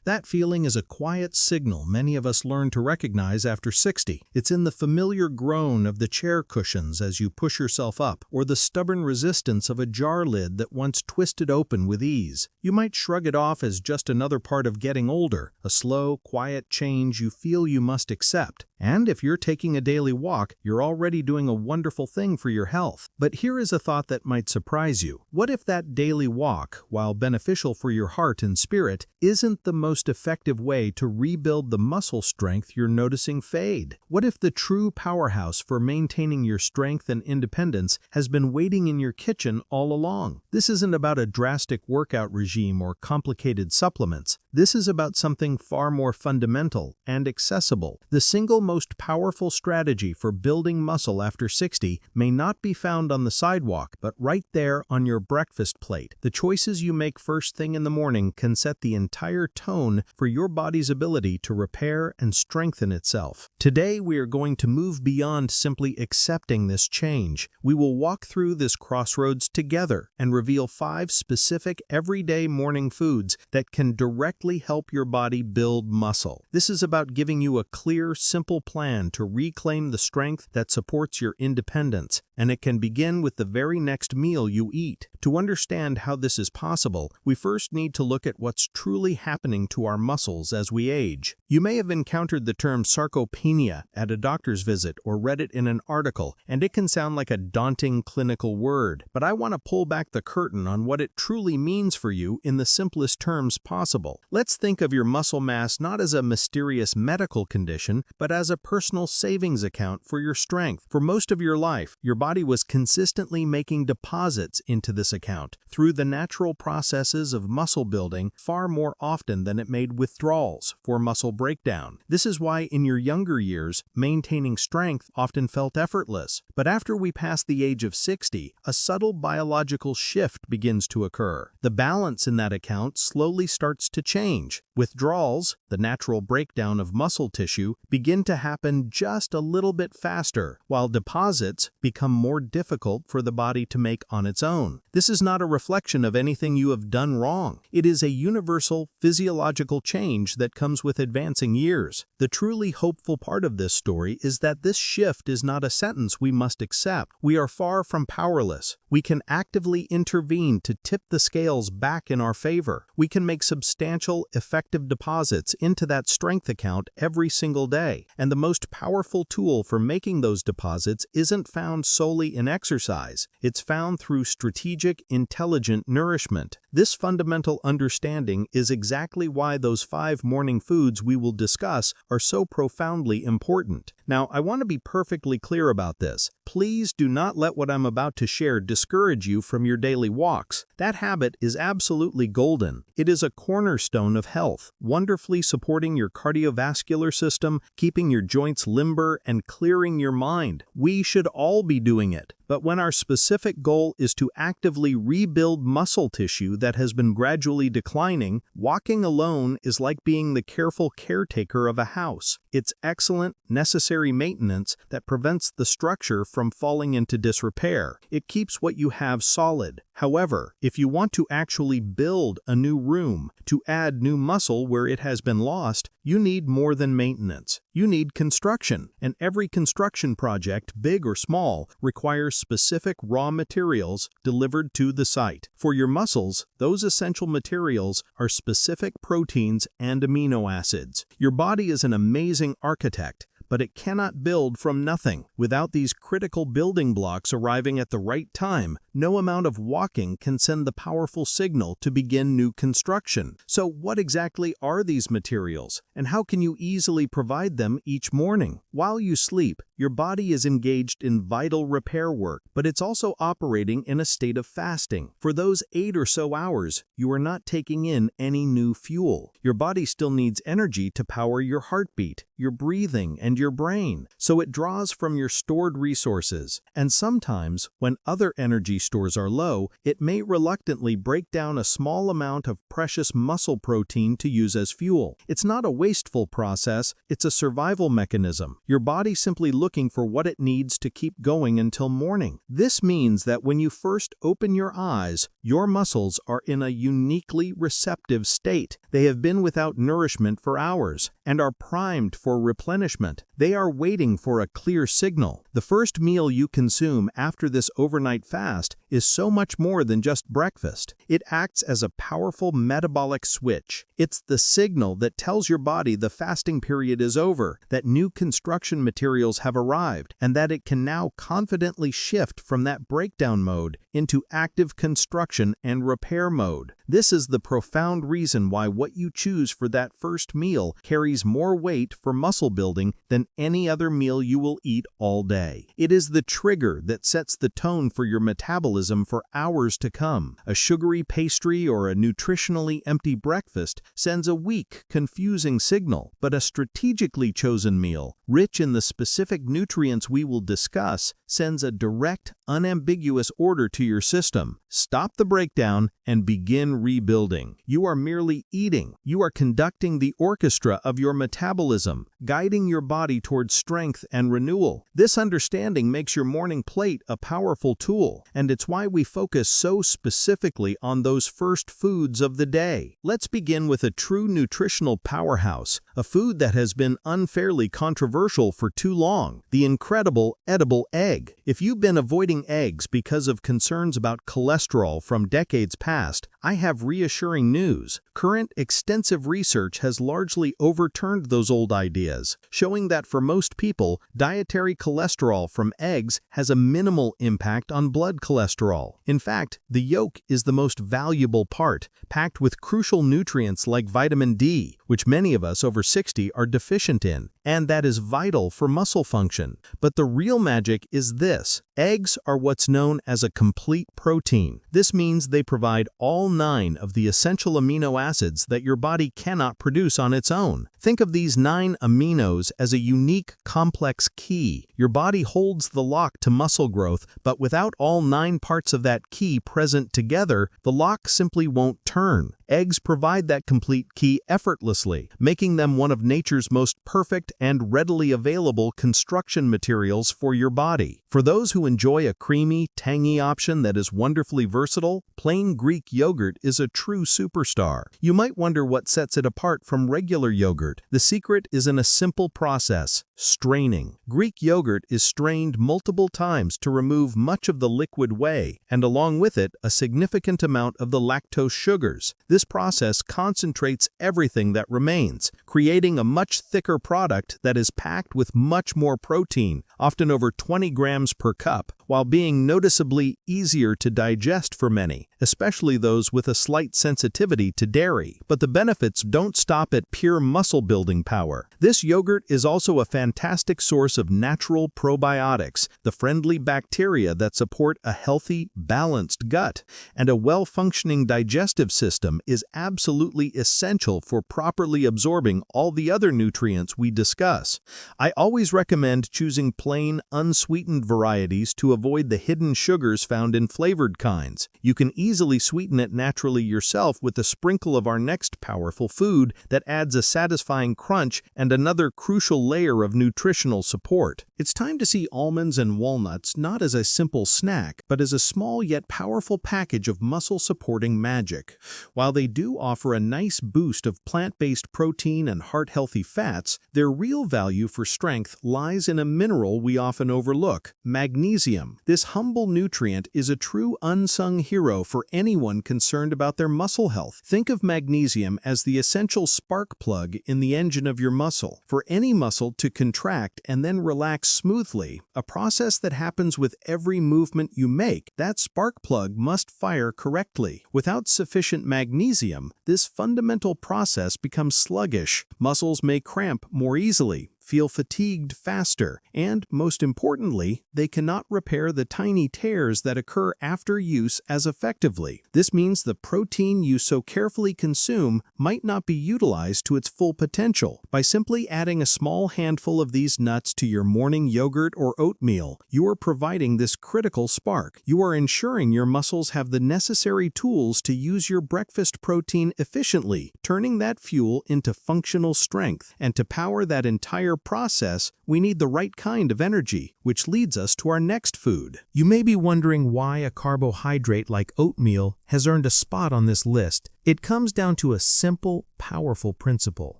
That feeling is a quiet signal many of us learn to recognize after 60. It's in the familiar groan of the chair cushions as you push yourself up, or the stubborn resistance of a jar lid that once twisted open with ease. You might shrug it off as just another part of getting older, a slow, quiet change you feel you must accept. And if you're taking a daily walk, you're already doing a wonderful thing for your health. But here is a thought that might surprise you. What if that daily walk, while beneficial for your heart and spirit, isn't the most effective way to rebuild the muscle strength you're noticing fade? What if the true powerhouse for maintaining your strength and independence has been waiting in your kitchen all along? This isn't about a drastic workout regime or complicated supplements. This is about something far more fundamental and accessible. The single most powerful strategy for building muscle after 60 may not be found on the sidewalk, but right there on your breakfast plate. The choices you make first thing in the morning can set the entire tone for your body's ability to repair and strengthen itself. Today, we are going to move beyond simply accepting this change. We will walk through this crossroads together and reveal 5 specific everyday morning foods that can directly help your body build muscle. This is about giving you a clear, simple plan to reclaim the strength that supports your independence, and it can begin with the very next meal you eat. To understand how this is possible, we first need to look at what's truly happening to our muscles as we age. You may have encountered the term sarcopenia at a doctor's visit or read it in an article, and it can sound like a daunting clinical word, but I want to pull back the curtain on what it truly means for you in the simplest terms possible. Let's think of your muscle mass not as a mysterious medical condition, but as a personal savings account for your strength. For most of your life, your body was consistently making deposits into this account through the natural processes of muscle building far more often than it made withdrawals for muscle breakdown. This is why in your younger years, maintaining strength often felt effortless. But after we pass the age of 60, a subtle biological shift begins to occur. The balance in that account slowly starts to change. Withdrawals, the natural breakdown of muscle tissue, begin to happen just a little bit faster, while deposits become more difficult for the body to make on its own. This is not a reflection of anything you have done wrong. It is a universal physiological change that comes with advancing years. The truly hopeful part of this story is that this shift is not a sentence we must accept. We are far from powerless. We can actively intervene to tip the scales back in our favor. We can make substantial, effective deposits into that strength account every single day. And the most powerful tool for making those deposits isn't found solely in exercise. It's found through strategic, intelligent nourishment. This fundamental understanding is exactly why those 5 morning foods we will discuss are so profoundly important. Now, I want to be perfectly clear about this. Please do not let what I'm about to share discourage you from your daily walks. That habit is absolutely golden. It is a cornerstone of health, wonderfully supporting your cardiovascular system, keeping your joints limber, and clearing your mind. We should all be doing it. But when our specific goal is to actively rebuild muscle tissue that has been gradually declining, walking alone is like being the careful caretaker of a house. It's excellent, necessary maintenance that prevents the structure from falling into disrepair. It keeps what you have solid. However, if you want to actually build a new room, to add new muscle where it has been lost, you need more than maintenance. You need construction, and every construction project, big or small, requires specific raw materials delivered to the site. For your muscles, those essential materials are specific proteins and amino acids. Your body is an amazing architect, but it cannot build from nothing. Without these critical building blocks arriving at the right time, no amount of walking can send the powerful signal to begin new construction. So what exactly are these materials, and how can you easily provide them each morning? While you sleep, your body is engaged in vital repair work, but it's also operating in a state of fasting. For those 8 or so hours, you are not taking in any new fuel. Your body still needs energy to power your heartbeat, your breathing, and your brain, so it draws from your stored resources. And sometimes, when other energy stores are low, it may reluctantly break down a small amount of precious muscle protein to use as fuel. It's not a wasteful process, it's a survival mechanism. Your body simply looking for what it needs to keep going until morning. This means that when you first open your eyes, your muscles are in a uniquely receptive state. They have been without nourishment for hours and are primed for replenishment. They are waiting for a clear signal. The first meal you consume after this overnight fast is so much more than just breakfast. It acts as a powerful metabolic switch. It's the signal that tells your body the fasting period is over, that new construction materials have arrived, and that it can now confidently shift from that breakdown mode into active construction and repair mode. This is the profound reason why what you choose for that first meal carries more weight for muscle building than any other meal you will eat all day. It is the trigger that sets the tone for your metabolism for hours to come. A sugary pastry or a nutritionally empty breakfast sends a weak, confusing signal, but a strategically chosen meal, rich in the specific nutrients we will discuss, sends a direct, unambiguous order to your system. Stop the breakdown and begin rebuilding. You are merely eating. You are conducting the orchestra of your metabolism, guiding your body towards strength and renewal. This understanding makes your morning plate a powerful tool, and it's why we focus so specifically on those first foods of the day. Let's begin with a true nutritional powerhouse, a food that has been unfairly controversial for too long: the incredible edible egg. If you've been avoiding eggs because of concerns about cholesterol from decades past, I have reassuring news. Current extensive research has largely overturned those old ideas, showing that for most people, dietary cholesterol from eggs has a minimal impact on blood cholesterol. In fact, the yolk is the most valuable part, packed with crucial nutrients like vitamin D, which many of us over 60 are deficient in, and that is vital for muscle function. But the real magic is this: eggs are what's known as a complete protein. This means they provide all 9 of the essential amino acids that your body cannot produce on its own. Think of these 9 aminos as a unique, complex key. Your body holds the lock to muscle growth, but without all 9 parts of that key present together, the lock simply won't turn. Eggs provide that complete key effortlessly, making them one of nature's most perfect and readily available construction materials for your body. For those who enjoy a creamy, tangy option that is wonderfully versatile, plain Greek yogurt is a true superstar. You might wonder what sets it apart from regular yogurt. The secret is in a simple process: straining. Greek yogurt is strained multiple times to remove much of the liquid whey, and along with it, a significant amount of the lactose sugars. This process concentrates everything that remains, creating a much thicker product that is packed with much more protein, often over 20 grams per cup, while being noticeably easier to digest for many, especially those with a slight sensitivity to dairy. But the benefits don't stop at pure muscle-building power. This yogurt is also a fantastic source of natural probiotics, the friendly bacteria that support a healthy, balanced gut, and a well-functioning digestive system is absolutely essential for properly absorbing all the other nutrients we discuss. I always recommend choosing plain, unsweetened varieties to avoid the hidden sugars found in flavored kinds. You can easily sweeten it naturally yourself with a sprinkle of our next powerful food that adds a satisfying crunch and another crucial layer of nutritional support. It's time to see almonds and walnuts not as a simple snack, but as a small yet powerful package of muscle-supporting magic. While they do offer a nice boost of plant-based protein and heart-healthy fats, their real value for strength lies in a mineral we often overlook: magnesium. This humble nutrient is a true unsung hero for anyone concerned about their muscle health. Think of magnesium as the essential spark plug in the engine of your muscle. For any muscle to contract and then relax smoothly, a process that happens with every movement you make, that spark plug must fire correctly. Without sufficient magnesium, this fundamental process becomes sluggish. Muscles may cramp more easily, feel fatigued faster, and, most importantly, they cannot repair the tiny tears that occur after use as effectively. This means the protein you so carefully consume might not be utilized to its full potential. By simply adding a small handful of these nuts to your morning yogurt or oatmeal, you are providing this critical spark. You are ensuring your muscles have the necessary tools to use your breakfast protein efficiently, turning that fuel into functional strength and to power that entire process, we need the right kind of energy, which leads us to our next food. You may be wondering why a carbohydrate like oatmeal has earned a spot on this list. It comes down to a simple, powerful principle.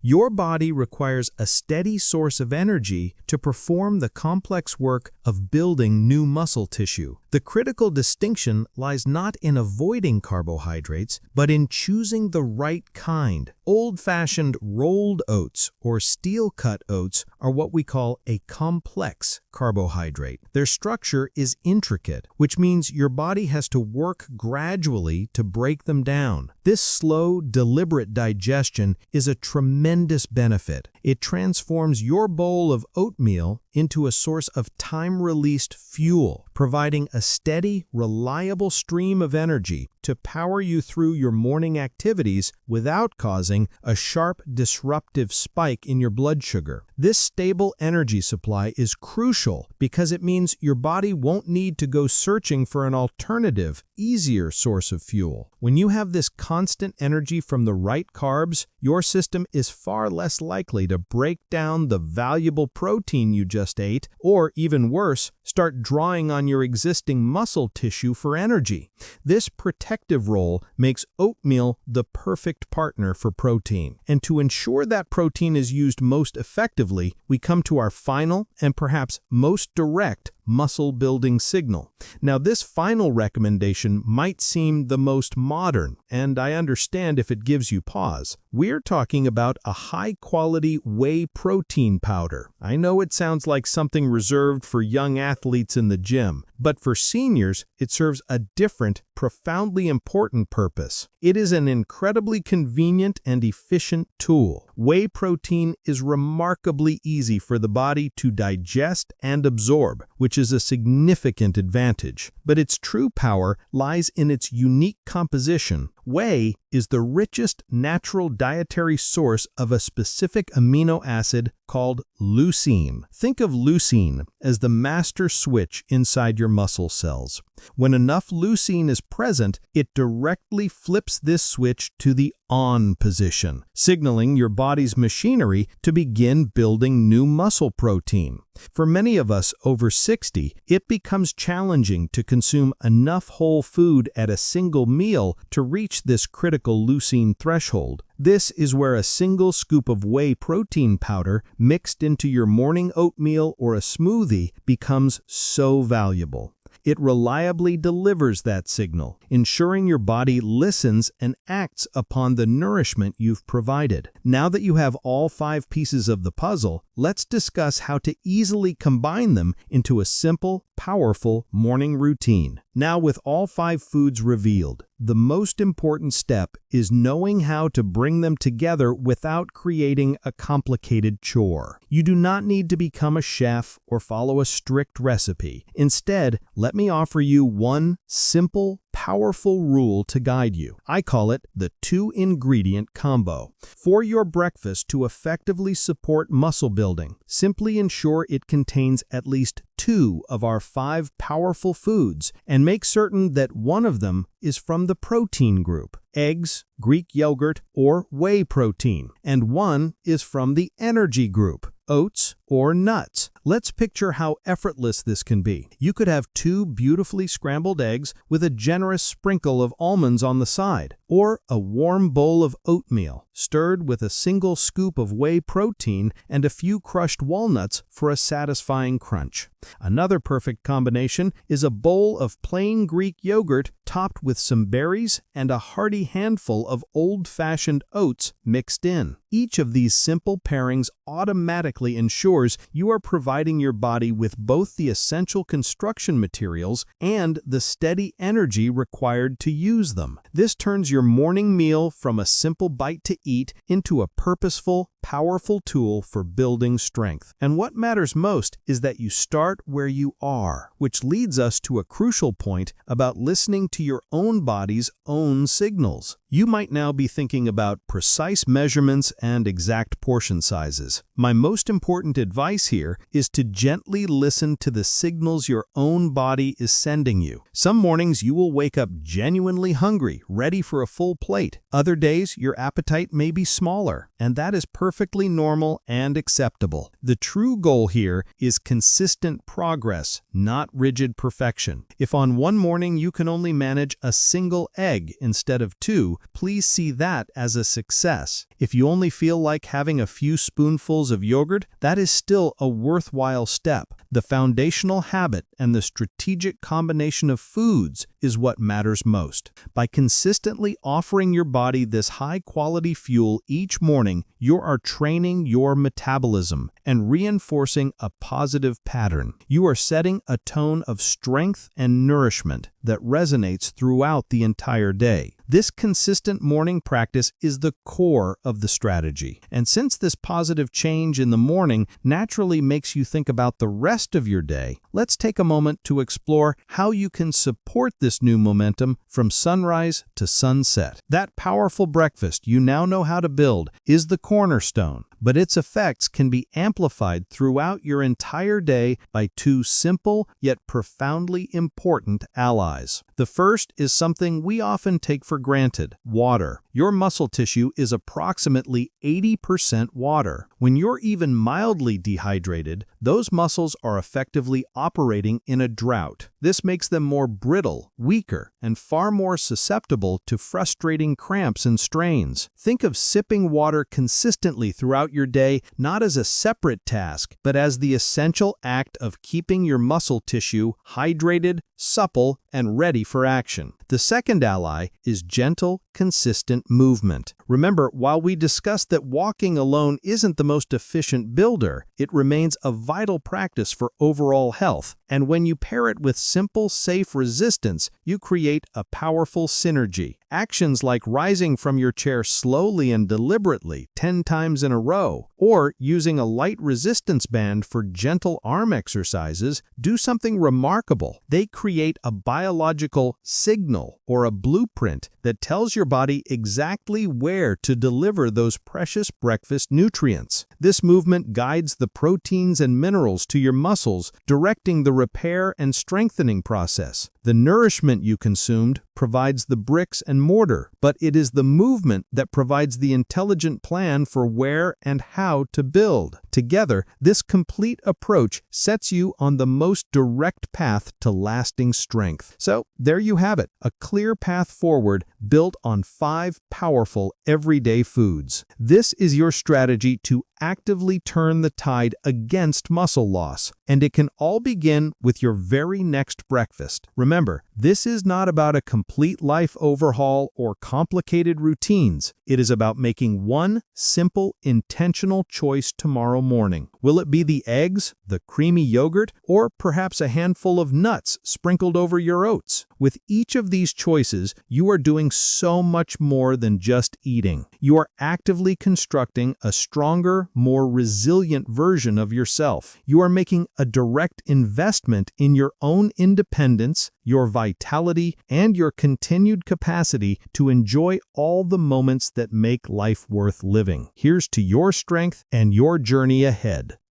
Your body requires a steady source of energy to perform the complex work of building new muscle tissue. The critical distinction lies not in avoiding carbohydrates, but in choosing the right kind. Old-fashioned rolled oats or steel-cut oats are what we call a complex carbohydrate. Their structure is intricate, which means your body has to work gradually to break them down. This slow, deliberate digestion is a tremendous benefit. It transforms your bowl of oatmeal into a source of time-released fuel, providing a steady, reliable stream of energy to power you through your morning activities without causing a sharp, disruptive spike in your blood sugar. This stable energy supply is crucial because it means your body won't need to go searching for an alternative, easier source of fuel. When you have this constant energy from the right carbs, your system is far less likely to break down the valuable protein you just ate, or even worse, start drawing on your existing muscle tissue for energy. This protective role makes oatmeal the perfect partner for protein. And to ensure that protein is used most effectively, we come to our final and perhaps most direct muscle-building signal. Now, this final recommendation might seem the most modern, and I understand if it gives you pause. We're talking about a high-quality whey protein powder. I know it sounds like something reserved for young athletes in the gym, but for seniors, it serves a different, profoundly important purpose. It is an incredibly convenient and efficient tool. Whey protein is remarkably easy for the body to digest and absorb, which is a significant advantage. But its true power lies in its unique composition. Whey is the richest natural dietary source of a specific amino acid called leucine. Think of leucine as the master switch inside your muscle cells. When enough leucine is present, it directly flips this switch to the on position, signaling your body's machinery to begin building new muscle protein. For many of us over 60, it becomes challenging to consume enough whole food at a single meal to reach this critical leucine threshold. This is where a single scoop of whey protein powder mixed into your morning oatmeal or a smoothie becomes so valuable. It reliably delivers that signal, ensuring your body listens and acts upon the nourishment you've provided. Now that you have all 5 pieces of the puzzle, let's discuss how to easily combine them into a simple, powerful morning routine. Now, with all 5 foods revealed, the most important step is knowing how to bring them together without creating a complicated chore. You do not need to become a chef or follow a strict recipe. Instead, let me offer you one simple, powerful rule to guide you. I call it the 2-ingredient combo. For your breakfast to effectively support muscle building, simply ensure it contains at least 2 of our 5 powerful foods and make certain that one of them is from the protein group, eggs, Greek yogurt, or whey protein, and one is from the energy group, oats or nuts. Let's picture how effortless this can be. You could have 2 beautifully scrambled eggs with a generous sprinkle of almonds on the side, or a warm bowl of oatmeal, stirred with a single scoop of whey protein and a few crushed walnuts for a satisfying crunch. Another perfect combination is a bowl of plain Greek yogurt topped with some berries and a hearty handful of old-fashioned oats mixed in. Each of these simple pairings automatically ensures you are providing your body with both the essential construction materials and the steady energy required to use them. This turns your morning meal from a simple bite to eat into a purposeful, powerful tool for building strength. And what matters most is that you start where you are, which leads us to a crucial point about listening to your own body's own signals. You might now be thinking about precise measurements and exact portion sizes. My most important advice here is to gently listen to the signals your own body is sending you. Some mornings you will wake up genuinely hungry, ready for a full plate. Other days your appetite may be smaller, and that is perfectly normal and acceptable. The true goal here is consistent progress, not rigid perfection. If on one morning you can only manage a single egg instead of two, please see that as a success. If you only feel like having a few spoonfuls of yogurt, that is still a worthwhile step. The foundational habit and the strategic combination of foods is what matters most. By consistently offering your body this high-quality fuel each morning, you are training your metabolism and reinforcing a positive pattern. You are setting a tone of strength and nourishment that resonates throughout the entire day. This consistent morning practice is the core of the strategy. And since this positive change in the morning naturally makes you think about the rest of your day, let's take a moment to explore how you can support this new momentum from sunrise to sunset. That powerful breakfast you now know how to build is the cornerstone, but its effects can be amplified throughout your entire day by two simple yet profoundly important allies. The first is something we often take for granted: water. Your muscle tissue is approximately 80% water. When you're even mildly dehydrated, those muscles are effectively operating in a drought. This makes them more brittle, weaker, and far more susceptible to frustrating cramps and strains. Think of sipping water consistently throughout your day not as a separate task, but as the essential act of keeping your muscle tissue hydrated, supple, and ready for action. The second ally is gentle, consistent movement. Remember, while we discussed that walking alone isn't the most efficient builder, it remains a vital practice for overall health. And when you pair it with simple, safe resistance, you create a powerful synergy. Actions like rising from your chair slowly and deliberately 10 times in a row, or using a light resistance band for gentle arm exercises, do something remarkable. They create a biological signal or a blueprint that tells your body exactly where to deliver those precious breakfast nutrients. This movement guides the proteins and minerals to your muscles, directing the repair and strengthening process. The nourishment you consumed provides the bricks and mortar, but it is the movement that provides the intelligent plan for where and how to build. Together, this complete approach sets you on the most direct path to lasting strength. So, there you have it, a clear path forward built on 5 powerful everyday foods. This is your strategy to actively turn the tide against muscle loss, and it can all begin with your very next breakfast. Remember, this is not about a complete life overhaul or complicated routines. It is about making one simple, intentional choice tomorrow morning. Will it be the eggs, the creamy yogurt, or perhaps a handful of nuts sprinkled over your oats? With each of these choices, you are doing so much more than just eating. You are actively constructing a stronger, more resilient version of yourself. You are making a direct investment in your own independence, your vitality, and your continued capacity to enjoy all the moments that make life worth living. Here's to your strength and your journey ahead.